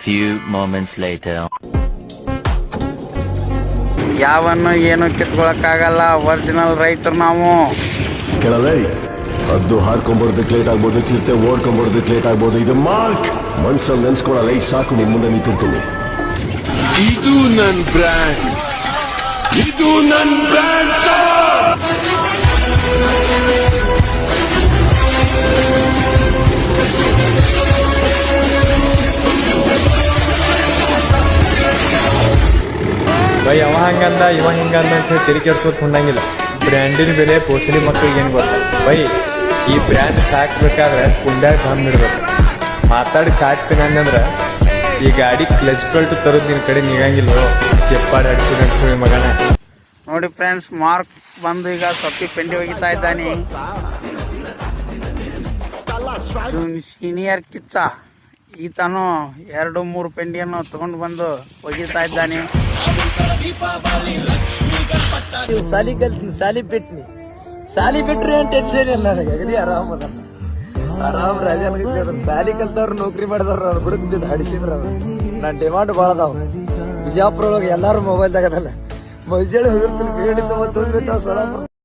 few moments later. ಯಾವನ್ನು ಏನು ಕಿತ್ಕೊಳಕ್ಕಾಗಲ್ಲ, original ರೈತರು ನಾವು. ಕೇಳಲೇ, ಹದ್ದು ಹಾರ್ಕೊಂಬರೋದಕ್ಕೆ ಲೇಟ್ ಆಗ್ಬೋದು, ಚಿರತೆ ಓಡ್ಕೊಂಬರೋದಕ್ಕೆ ಲೇಟ್ ಆಗ್ಬೋದು. ಇದು ಮಾರ್ಕ್ ಮನ್ಸಲ್ಲಿ ನೆನ್ಸ್ಕೊಳಲ್ಲ. ಸಾಕು, ನಿನ್ ಮುಂದೆ ನಿಂತಿರ್ತೀನಿ. ಇದು ನನ್ ಬ್ರ್ಯಾಂಡ್, ಇದು ನನ್ ಬ್ರ್ಯಾಂಡ್. ಬೈ ಅವ ಹಂಗಂದ ಇವ ಹಿಂಗಂದ ಅಂತ ಹೇಳಿ ತೆರಿಗೆ ಕೆಡ್ಸೋದು ಹೊಂದಂಗಿಲ್ಲ. ಬ್ರ್ಯಾಂಡಿನ ಬೆಲೆ ಪೋಷಣೆ ಮಕ್ಕಳಿಗೆ ಏನು ಗೊತ್ತ ಬೈ. ಈ ಬ್ರ್ಯಾಂಡ್ ಸಾಕ್ಬೇಕಾದ್ರೆ ಕುಂಡ್ಯಾಗ ಬಂದಿಡ್ಬೇಕು. ಮಾತಾಡಿ ಸಾಕ್ತೀನಿ ಅಂದ್ರ ಈ ಗಾಡಿ ಕ್ಲಚ್ ಬೆಲ್ಟ್ ತರೋದು ನಿನ್ ಕಡೆ ನಿಗಂಗಿಲ್ಲ. ಚೆಪ್ಪಾಡಿ ಅಡ್ಸಿ ಮಗನ. ನೋಡಿ ಫ್ರೆಂಡ್ಸ್, ಮಾರ್ಕ್ ಬಂದು ಈಗ ಸೊಪ್ಪಿ ಪೆಂಡಿ ಒಗಿತಾ ಇದ್ದಾನೆ. ಸೀನಿಯರ್ ಕಿಚ್ಚ ಈತನು 2-3 ಪೆಂಡಿಯನ್ನು ತಗೊಂಡು ಬಂದು ಒಗಿತಾ ಇದ್ದಾನೆ. ಸಾಲಿ ಕಲ್ತೀನಿ, ಸಾಲಿ ಬಿಟ್ನಿ. ಸಾಲಿ ಬಿಟ್ರಿ ಅಂತ ಟೆನ್ಷನ್ ಇಲ್ಲ ನನಗೆ. ಅಗದಿ ಆರಾಮ್ ಅದ, ಆರಾಮ್ ರಾಜ. ಸಾಲಿ ಕಲ್ತವ್ರು ನೌಕರಿ ಮಾಡಿದವ್ರು ಅವ್ರು ಬಿಡುದ್ ಬಿದ್ದು ಹಡಿಸಿದ್ರ ಅವ್ರು. ನಾನ್ ಡಿಮಾಂಡ್ ಭಾಳ ಅದಾವ. ಬಿಜಾಪುರ ಒಳಗೆ ಎಲ್ಲಾರು ಮೊಬೈಲ್ ತಗದಲ್ಲ. ಮುಂಜಾನೆ ಹೋಗಿರ್ತೀನಿ, ಬೇಡಿ ತೊಗೊಂಡ್ಬಿಟ್ಟು ಸೊಲಾಪುರ